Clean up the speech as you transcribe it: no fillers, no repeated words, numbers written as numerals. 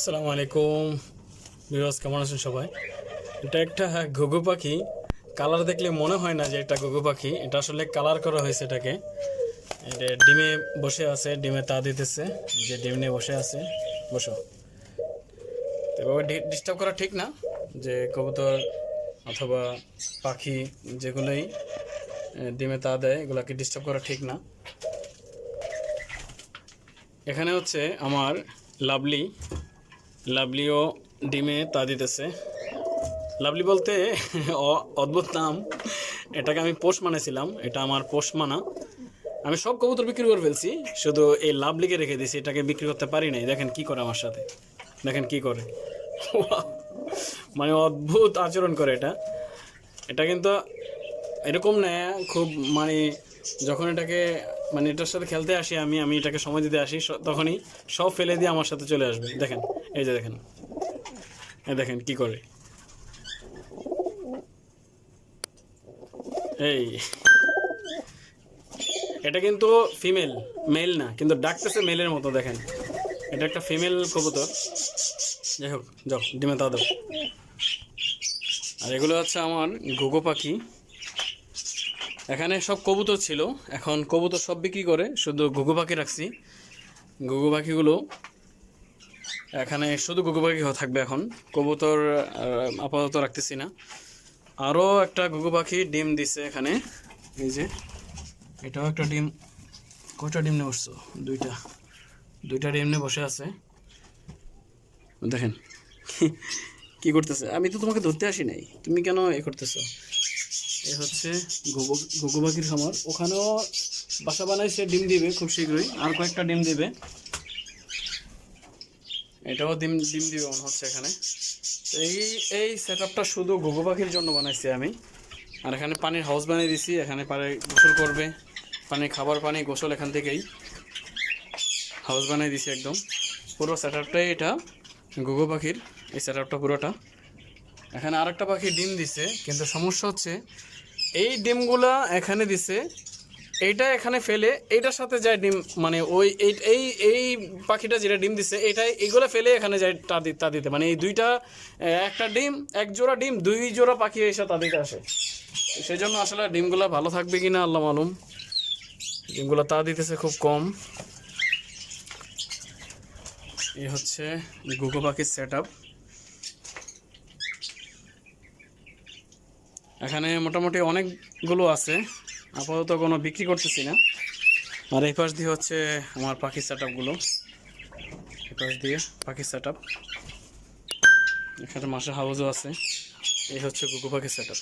আসসালামু আলাইকুম ভিউয়ার্স, কেমন আছেন সবাই? এটা একটা ঘুঘু পাখি। কালার দেখলে মনে হয় না যে এটা ঘুঘু পাখি, এটা আসলে কালার করা হয়েছে এটাকে। এটা ডিমে বসে আছে, ডিমে তা দিতেছে, যে ডিম নিয়ে বসে আছে। বসো। তো এভাবে ডিস্টার্ব করা ঠিক না, যে কবুতর অথবা পাখি যেগুলোই ডিমে তা দেয় এগুলোকে ডিস্টার্ব করা ঠিক না। এখানে হচ্ছে আমার লাভলি, লাভলিও ডিমে তা দিতেছে। লাভলি বলতে অদ্ভুত নাম, এটাকে আমি পোষ মানেছিলাম, এটা আমার পোষ মানা। আমি সব কবুতর বিক্রি করে ফেলছি, শুধু এই লাভলিকে রেখে দিয়েছি, এটাকে বিক্রি করতে পারি নাই। দেখেন কি করে আমার সাথে, দেখেন কি করে। মানে অদ্ভুত আচরণ করে এটা। এটা কিন্তু এরকম না, খুব মানে যখন এটাকে মানে এটার সাথে খেলতে আসি আমি আমি এটাকে সময় দিতে আসি, তখনই সব ফেলে দিয়ে আমার সাথে চলে আসবে। দেখেন, এই যে দেখেন, এই দেখেন কি করে। এই এটা কিন্তু ফিমেল, মেল না, কিন্তু ডাকতেছে মেলের মতো। দেখেন, এটা একটা ফিমেল কবুতর। যাই হোক, যাও ডিমে তা দাও। আর এগুলো হচ্ছে আমার ঘুঘু পাখি। এখানে সব কবুতর ছিল, এখন কবুতর সব বিক্রি করে শুধু ঘুঘু পাখি রাখছি। ঘুঘু পাখিগুলো এখানে শুধু ঘুঘু পাখি থাকবে এখন, কবুতর আপাতত রাখতেছি না। আরও একটা ঘুঘু পাখি ডিম দিছে এখানে, এই যে এটাও একটা ডিম। কয়টা ডিম নিয়ে বসছো? দুইটা, দুইটা ডিম নিয়ে বসে আছে। দেখেন কি করতেছে। আমি তো তোমাকে ধরতে আসি নাই, তুমি কেন এ করতেছো? এ হচ্ছে ঘুঘু পাখির খামার। ওখানেও বাসা বানাইছে, ডিম দিবে খুব শীঘ্রই, আর কয়েকটা ডিম দিবে। এটাও ডিম ডিম দিবে মনে হচ্ছে এখানে। এই এই সেট আপটা শুধু ঘুঘু পাখির জন্য বানাইছি আমি। আর এখানে পানির হাউস বানিয়ে দিছি, এখানে পারে গোসল করবে, পানি খাবার পানি গোসল এখান থেকেই। হাউস বানিয়ে দিছি একদম। পুরো সেট আপটাই এটা ঘুঘু পাখির, এই সেট আপটা পুরোটা। এখানে আরেকটা পাখি ডিম দিছে, কিন্তু সমস্যা হচ্ছে এই ডিমগুলা এখানে দিছে, এইটা এখানে ফেলে এইটার সাথে যায় ডিম, মানে ওই এই এই এই পাখিটা যেটা ডিম দিছে এইটাই, এইগুলো ফেলে এখানে যায় তা দিতে, মানে এই দুইটা, একটা ডিম, এক জোড়া ডিম, দুই জোড়া পাখি এসে তা দিতে আসে। সেই জন্য আসলে ডিমগুলো ভালো থাকবে কিনা আল্লাহ মালুম। ডিমগুলো তা দিতেছে খুব কম। এই হচ্ছে ঘুঘু পাখির সেট আপ। এখানে মোটামুটি অনেকগুলো আছে, আপাতত কোনো বিক্রি করতেছি না। আর এই পাশ দিয়ে হচ্ছে আমার পাখির সেট আপগুলো, এই পাশ দিয়ে পাখির সেট আপ। এখানে মাসে হাউসও আছে। এই হচ্ছে ঘুঘু পাখির সেট আপ।